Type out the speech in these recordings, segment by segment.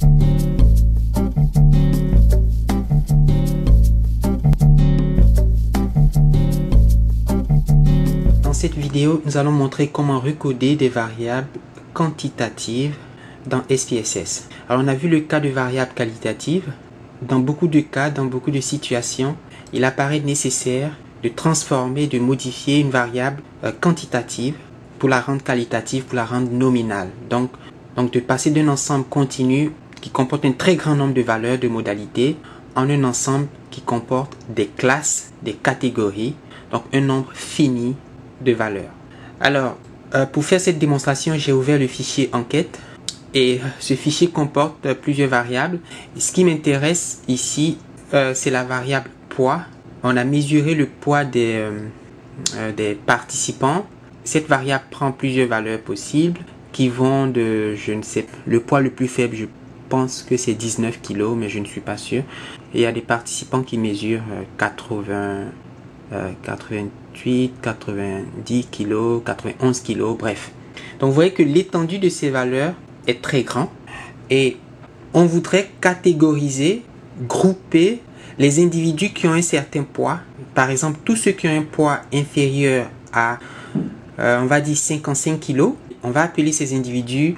Dans cette vidéo, nous allons montrer comment recoder des variables quantitatives dans SPSS. Alors, on a vu le cas de variables qualitatives. Dans beaucoup de cas, dans beaucoup de situations, il apparaît nécessaire de transformer, de modifier une variable quantitative pour la rendre qualitative, pour la rendre nominale. Donc de passer d'un ensemble continu qui comporte un très grand nombre de valeurs, de modalités, en un ensemble qui comporte des classes, des catégories, donc un nombre fini de valeurs. Alors, pour faire cette démonstration, j'ai ouvert le fichier enquête et ce fichier comporte plusieurs variables. Et ce qui m'intéresse ici, c'est la variable poids. On a mesuré le poids des participants. Cette variable prend plusieurs valeurs possibles qui vont de, je ne sais pas, le poids le plus faible, je pense que c'est 19 kg, mais je ne suis pas sûr. Et il y a des participants qui mesurent 88, 90 kg, 91 kg, bref. Donc vous voyez que l'étendue de ces valeurs est très grande et on voudrait catégoriser, grouper les individus qui ont un certain poids. Par exemple, tous ceux qui ont un poids inférieur à, on va dire 55 kg, on va appeler ces individus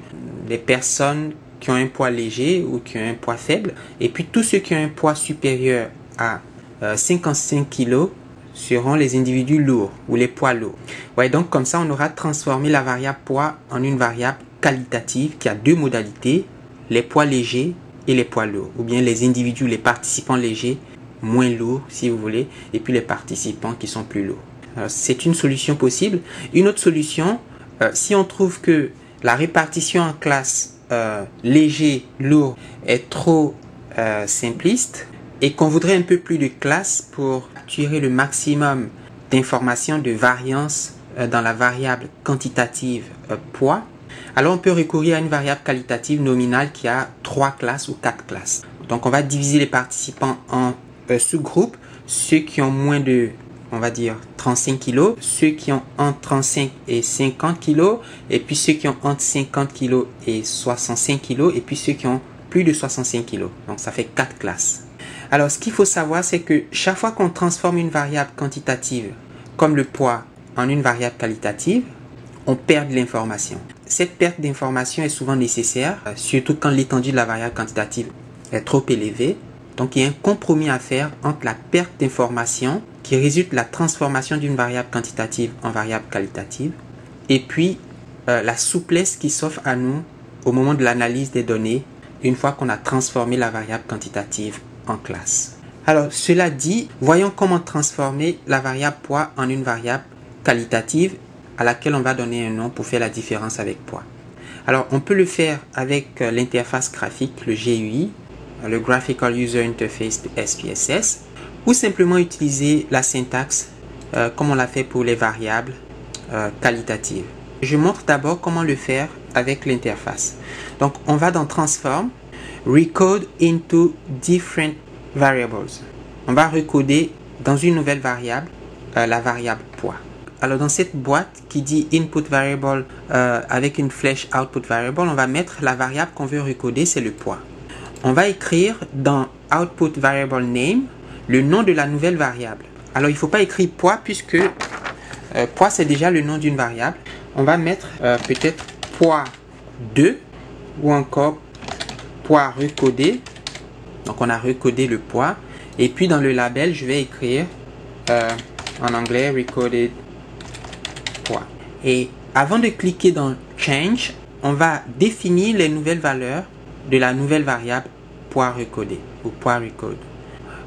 les personnes qui ont un poids léger ou qui ont un poids faible. Et puis tous ceux qui ont un poids supérieur à 55 kg seront les individus lourds ou les poids lourds. Ouais, donc comme ça, on aura transformé la variable poids en une variable qualitative qui a deux modalités, les poids légers et les poids lourds, ou bien les individus, les participants légers, moins lourds si vous voulez, et puis les participants qui sont plus lourds. C'est une solution possible. Une autre solution, si on trouve que la répartition en classe léger, lourd est trop simpliste et qu'on voudrait un peu plus de classes pour capturer le maximum d'informations, de variance dans la variable quantitative poids, alors on peut recourir à une variable qualitative nominale qui a 3 classes ou 4 classes. Donc on va diviser les participants en sous-groupes, ceux qui ont moins de, on va dire, 35 kg, ceux qui ont entre 35 et 50 kg, et puis ceux qui ont entre 50 kg et 65 kg, et puis ceux qui ont plus de 65 kg. Donc ça fait 4 classes. Alors ce qu'il faut savoir, c'est que chaque fois qu'on transforme une variable quantitative, comme le poids, en une variable qualitative, on perd de l'information. Cette perte d'information est souvent nécessaire, surtout quand l'étendue de la variable quantitative est trop élevée. Donc il y a un compromis à faire entre la perte d'information qui résulte de la transformation d'une variable quantitative en variable qualitative et puis la souplesse qui s'offre à nous au moment de l'analyse des données une fois qu'on a transformé la variable quantitative en classe. Alors cela dit, voyons comment transformer la variable poids en une variable qualitative à laquelle on va donner un nom pour faire la différence avec poids. Alors on peut le faire avec l'interface graphique, le GUI, le Graphical User Interface de SPSS, ou simplement utiliser la syntaxe comme on l'a fait pour les variables qualitatives. Je montre d'abord comment le faire avec l'interface. Donc on va dans Transform, Recode into Different Variables. On va recoder dans une nouvelle variable la variable poids. Alors dans cette boîte qui dit Input Variable avec une flèche Output Variable, on va mettre la variable qu'on veut recoder, c'est le poids. On va écrire dans Output Variable Name le nom de la nouvelle variable. Alors il ne faut pas écrire poids puisque poids c'est déjà le nom d'une variable. On va mettre peut-être poids 2 ou encore poids recodé. Donc on a recodé le poids. Et puis dans le label, je vais écrire en anglais Recoded poids. Et avant de cliquer dans Change, on va définir les nouvelles valeurs de la nouvelle variable poids recodé ou poids recode.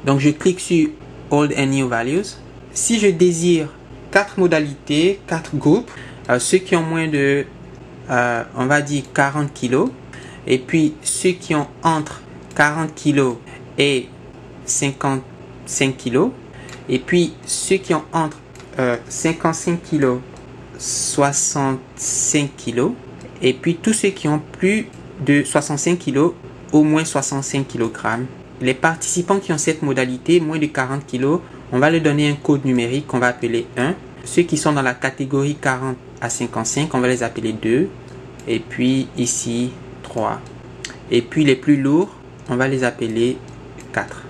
Donc je clique sur Old and New Values. Si je désire 4 modalités, 4 groupes, ceux qui ont moins de, on va dire 40 kg, et puis ceux qui ont entre 40 kg et 55 kg, et puis ceux qui ont entre 55 kg 65 kg, et puis tous ceux qui ont plus de 65 kg, au moins 65 kg. Les participants qui ont cette modalité, moins de 40 kg, on va leur donner un code numérique qu'on va appeler 1. Ceux qui sont dans la catégorie 40 à 55, on va les appeler 2. Et puis ici, 3. Et puis les plus lourds, on va les appeler 4.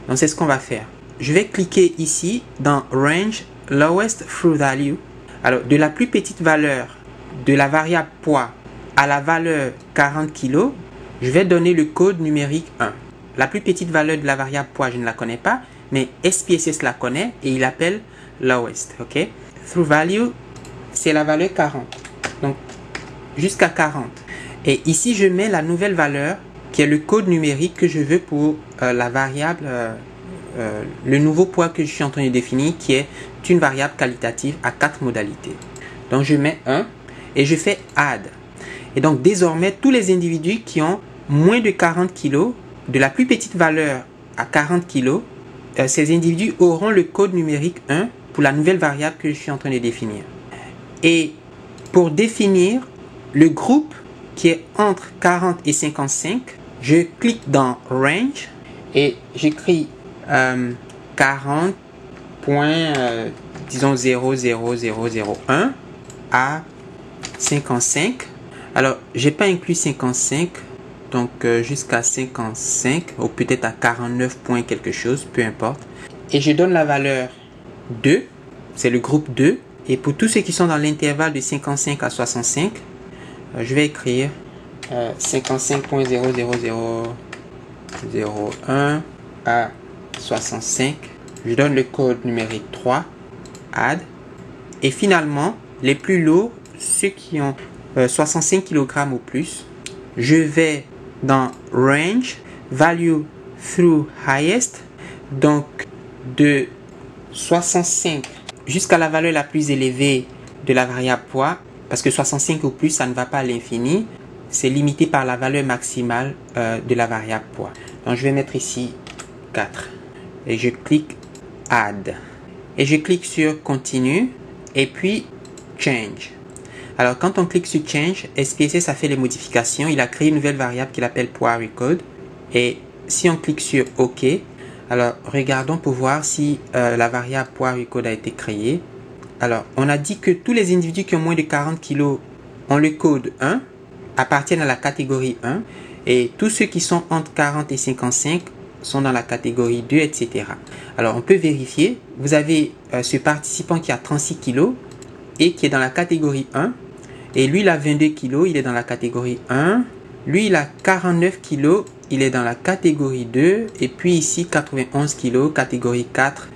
Donc c'est ce qu'on va faire. Je vais cliquer ici dans Range Lowest Through Value. Alors de la plus petite valeur de la variable poids à la valeur 40 kg, je vais donner le code numérique 1. La plus petite valeur de la variable poids, je ne la connais pas, mais SPSS la connaît et il appelle lowest. Ok? Through value, c'est la valeur 40. Donc jusqu'à 40. Et ici, je mets la nouvelle valeur qui est le code numérique que je veux pour la variable, le nouveau poids que je suis en train de définir, qui est une variable qualitative à 4 modalités. Donc je mets 1 et je fais add. Et donc désormais, tous les individus qui ont moins de 40 kg, de la plus petite valeur à 40 kg, ces individus auront le code numérique 1 pour la nouvelle variable que je suis en train de définir. Et pour définir le groupe qui est entre 40 et 55, je clique dans Range et j'écris 40.00001 à 55. Alors, j'ai pas inclus 55, donc jusqu'à 55 ou peut-être à 49 points quelque chose, peu importe. Et je donne la valeur 2, c'est le groupe 2. Et pour tous ceux qui sont dans l'intervalle de 55 à 65, je vais écrire 55.00001 à 65. Je donne le code numérique 3, add. Et finalement, les plus lourds, ceux qui ont 65 kg ou plus, je vais dans Range, Value Through Highest, donc de 65 jusqu'à la valeur la plus élevée de la variable poids, parce que 65 ou plus, ça ne va pas à l'infini, c'est limité par la valeur maximale de la variable poids. Donc je vais mettre ici 4 et je clique Add et je clique sur Continue et puis Change. Alors quand on clique sur Change, SPSS a fait les modifications, il a créé une nouvelle variable qu'il appelle poids record. Et si on clique sur OK, alors regardons pour voir si la variable poids record a été créée. Alors on a dit que tous les individus qui ont moins de 40 kg ont le code 1, appartiennent à la catégorie 1, et tous ceux qui sont entre 40 et 55 sont dans la catégorie 2, etc. Alors on peut vérifier, vous avez ce participant qui a 36 kg et qui est dans la catégorie 1, et lui il a 22 kg, il est dans la catégorie 1, lui il a 49 kg, il est dans la catégorie 2, et puis ici 91 kg, catégorie 4,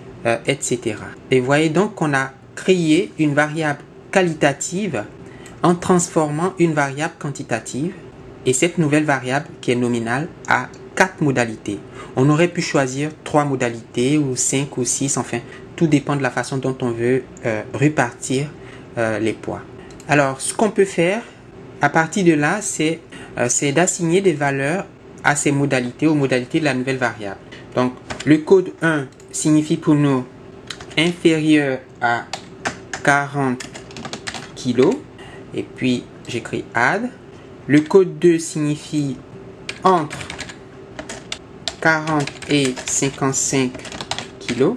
etc. Et voyez donc qu'on a créé une variable qualitative en transformant une variable quantitative, et cette nouvelle variable qui est nominale a 4 modalités. On aurait pu choisir 3 modalités ou 5 ou 6, enfin tout dépend de la façon dont on veut répartir les poids. Alors ce qu'on peut faire à partir de là, c'est d'assigner des valeurs à ces modalités, aux modalités de la nouvelle variable. Donc le code 1 signifie pour nous inférieur à 40 kg, et puis j'écris add. Le code 2 signifie entre 40 et 55 kg,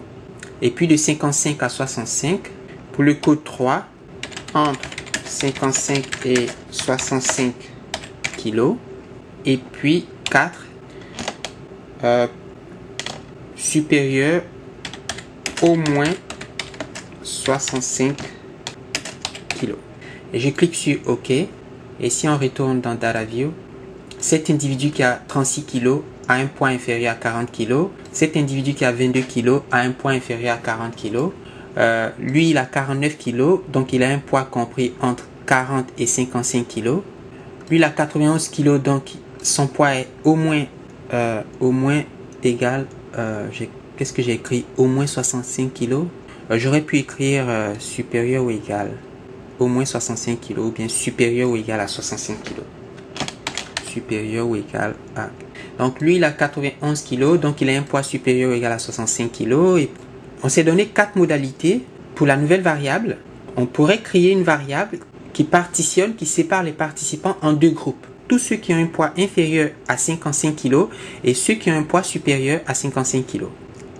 et puis de 55 à 65. Pour le code 3, entre 55 et 65 kg, et puis 4, supérieur au moins 65 kg. Et je clique sur OK. Et si on retourne dans Data View, cet individu qui a 36 kg a un poids inférieur à 40 kg. Cet individu qui a 22 kg a un poids inférieur à 40 kg. Lui, il a 49 kg, donc il a un poids compris entre 40 et 55 kg. Lui, il a 91 kg, donc son poids est au moins égal. Qu'est-ce que j'ai écrit? Au moins 65 kg. J'aurais pu écrire supérieur ou égal. Au moins 65 kg, ou bien supérieur ou égal à 65 kg. Supérieur ou égal à... Donc lui, il a 91 kg, donc il a un poids supérieur ou égal à 65 kg. Et on s'est donné 4 modalités pour la nouvelle variable. On pourrait créer une variable qui partitionne, qui sépare les participants en 2 groupes. Tous ceux qui ont un poids inférieur à 55 kg et ceux qui ont un poids supérieur à 55 kg.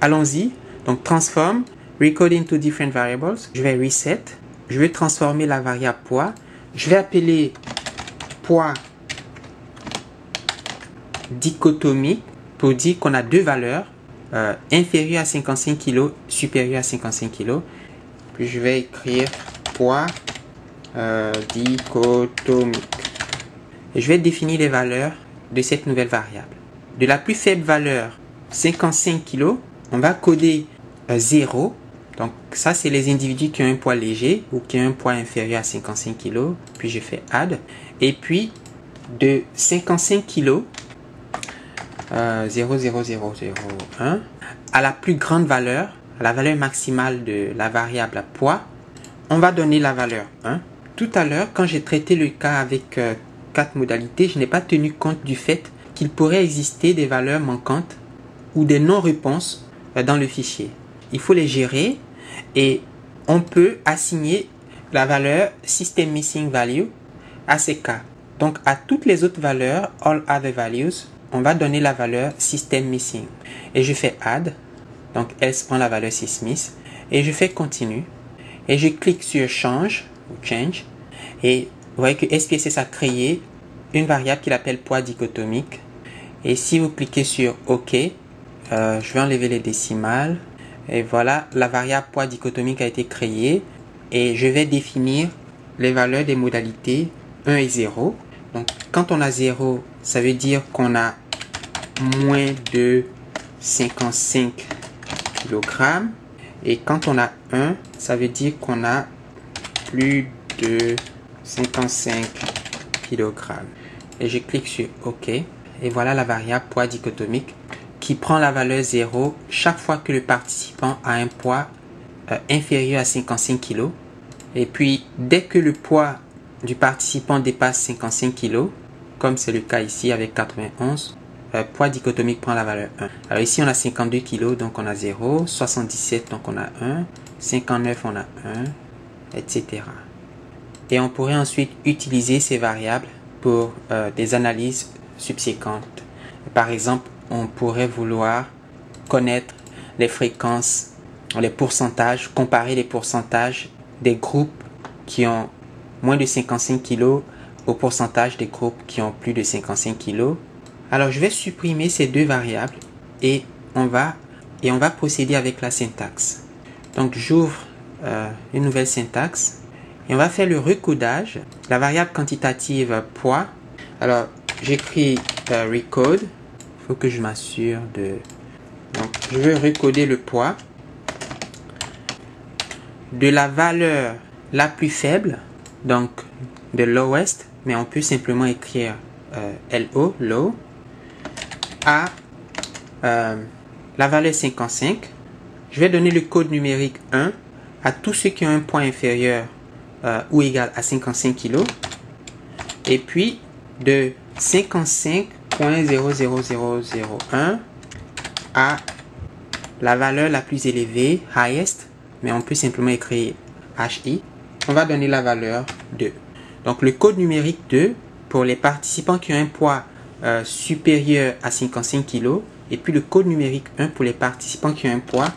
Allons-y. Donc transform, record into different variables. Je vais reset. Je vais transformer la variable poids. Je vais appeler poids dichotomique pour dire qu'on a deux valeurs, inférieure à 55 kg, supérieure à 55 kg. Puis je vais écrire poids dichotomique. Et je vais définir les valeurs de cette nouvelle variable. De la plus faible valeur, 55 kg, on va coder 0. Donc ça, c'est les individus qui ont un poids léger ou qui ont un poids inférieur à 55 kg. Puis je fais add. Et puis de 55 kg, 0,00001, à la plus grande valeur, à la valeur maximale de la variable poids, on va donner la valeur 1. Tout à l'heure, quand j'ai traité le cas avec 4 modalités, je n'ai pas tenu compte du fait qu'il pourrait exister des valeurs manquantes ou des non-réponses dans le fichier. Il faut les gérer et on peut assigner la valeur system missing value à ces cas. Donc à toutes les autres valeurs, all other values, on va donner la valeur system missing. Et je fais add, donc else prend la valeur sysmiss, et je fais continue, et je clique sur change, ou change, et vous voyez que SPSS a créé une variable qu'il appelle poids dichotomique. Et si vous cliquez sur OK, je vais enlever les décimales. Et voilà, la variable poids dichotomique a été créée. Et je vais définir les valeurs des modalités 1 et 0. Donc, quand on a 0, ça veut dire qu'on a moins de 55 kg. Et quand on a 1, ça veut dire qu'on a plus de 55 kg. Et je clique sur OK. Et voilà la variable poids dichotomique qui prend la valeur 0 chaque fois que le participant a un poids inférieur à 55 kg. Et puis, dès que le poids du participant dépasse 55 kg, comme c'est le cas ici avec 91, poids dichotomique prend la valeur 1. Alors ici, on a 52 kg, donc on a 0. 77, donc on a 1. 59, on a 1, etc. Et on pourrait ensuite utiliser ces variables pour des analyses subséquentes. Par exemple, on pourrait vouloir connaître les fréquences, les pourcentages, comparer les pourcentages des groupes qui ont moins de 55 kg au pourcentage des groupes qui ont plus de 55 kg. Alors, je vais supprimer ces deux variables et on va procéder avec la syntaxe. Donc, j'ouvre une nouvelle syntaxe et on va faire le recodage. La variable quantitative poids. Alors, j'écris recode. Il faut que je m'assure de... Donc, je veux recoder le poids de la valeur la plus faible, donc de lowest, mais on peut simplement écrire LO, low, à la valeur 55. Je vais donner le code numérique 1 à tous ceux qui ont un poids inférieur ou égal à 55 kg. Et puis, de 55.00001 à la valeur la plus élevée, highest, mais on peut simplement écrire HI. On va donner la valeur 2. Donc, le code numérique 2 pour les participants qui ont un poids supérieur à 55 kg. Et puis, le code numérique 1 pour les participants qui ont un poids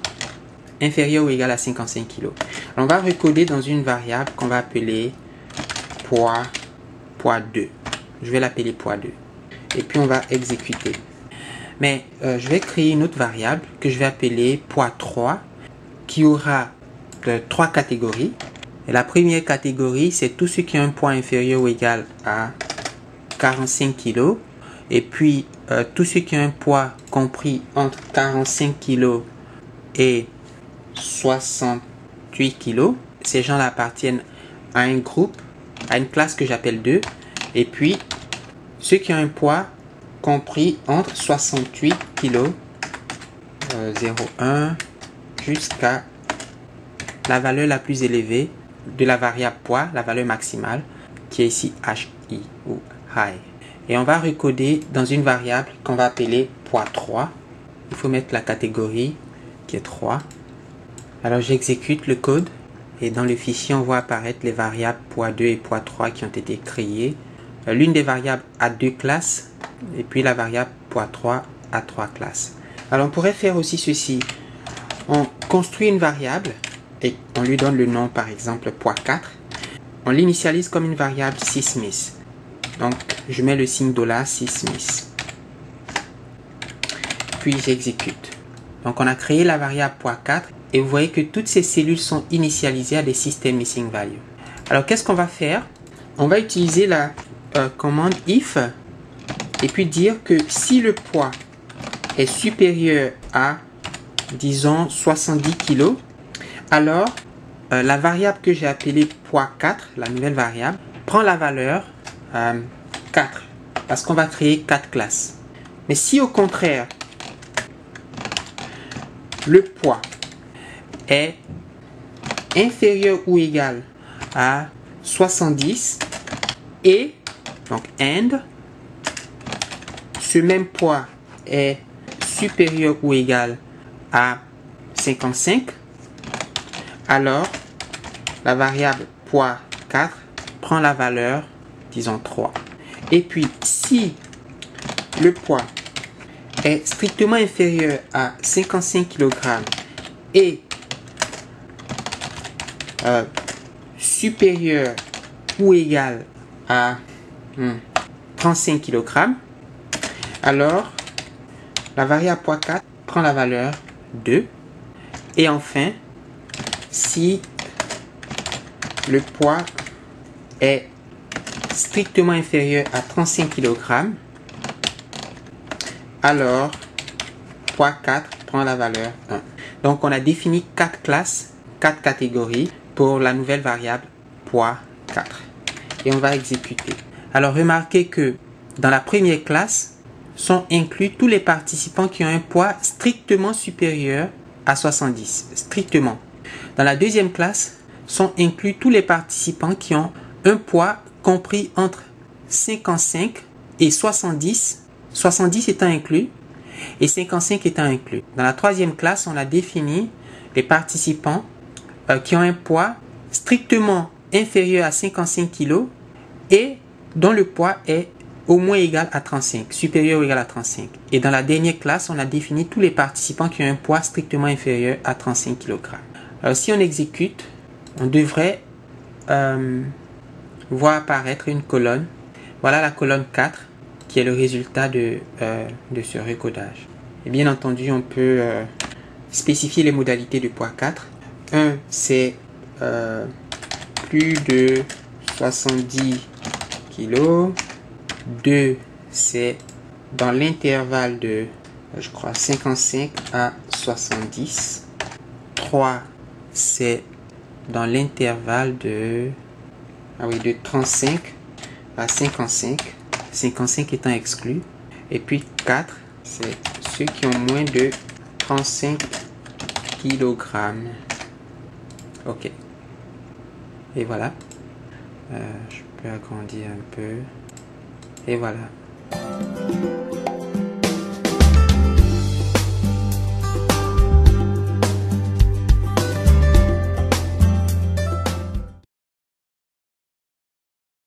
inférieur ou égal à 55 kg. On va recoder dans une variable qu'on va appeler poids 2. Je vais l'appeler poids 2. Et puis, on va exécuter. Mais je vais créer une autre variable que je vais appeler poids 3 qui aura 3 catégories. Et la première catégorie, c'est tous ceux qui ont un poids inférieur ou égal à 45 kg. Et puis, tous ceux qui ont un poids compris entre 45 kg et 68 kg. Ces gens-là appartiennent à un groupe, à une classe que j'appelle 2. Et puis, ceux qui ont un poids compris entre 68 kg, 0,1 jusqu'à la valeur la plus élevée de la variable poids, la valeur maximale, qui est ici HI ou high. Et on va recoder dans une variable qu'on va appeler poids 3. Il faut mettre la catégorie qui est 3. Alors j'exécute le code et dans le fichier on voit apparaître les variables poids 2 et poids 3 qui ont été créées. L'une des variables a 2 classes et puis la variable poids 3 a 3 classes. Alors on pourrait faire aussi ceci. On construit une variable et on lui donne le nom par exemple poids 4. On l'initialise comme une variable sysmiss. Donc je mets le signe $sysmiss. puis j'exécute. Donc on a créé la variable poids 4 et vous voyez que toutes ces cellules sont initialisées à des system missing value. Alors qu'est-ce qu'on va faire? On va utiliser la commande if et puis dire que si le poids est supérieur à, disons, 70 kg, alors la variable que j'ai appelée poids 4, la nouvelle variable, prend la valeur 4 parce qu'on va créer 4 classes. Mais si au contraire, le poids est inférieur ou égal à 70 et, donc and, ce même poids est supérieur ou égal à 55, alors la variable poids 4 prend la valeur, disons 3. Et puis, si le poids est strictement inférieur à 55 kg et supérieur ou égal à 35 kg, alors la variable poids 4 prend la valeur 2. Et enfin, si le poids est strictement inférieur à 35 kg, alors poids 4 prend la valeur 1. Donc on a défini 4 classes, 4 catégories pour la nouvelle variable poids 4. Et on va exécuter. Alors remarquez que dans la première classe sont inclus tous les participants qui ont un poids strictement supérieur à 70. Strictement. Dans la deuxième classe sont inclus tous les participants qui ont un poids compris entre 55 et 70. 70 étant inclus et 55 étant inclus. Dans la troisième classe, on a défini les participants qui ont un poids strictement inférieur à 55 kg et dont le poids est au moins égal à 35, supérieur ou égal à 35. Et dans la dernière classe, on a défini tous les participants qui ont un poids strictement inférieur à 35 kg. Alors si on exécute, on devrait voir apparaître une colonne. Voilà la colonne 4 qui est le résultat de ce recodage. Et bien entendu, on peut spécifier les modalités du poids 4. 1, c'est plus de 70 kg. 2, c'est dans l'intervalle de, je crois, 55 à 70. 3, c'est dans l'intervalle de, de 35 à 55. 55 étant exclu. Et puis 4, c'est ceux qui ont moins de 35 kg. Ok. Et voilà. Je peux agrandir un peu. Et voilà.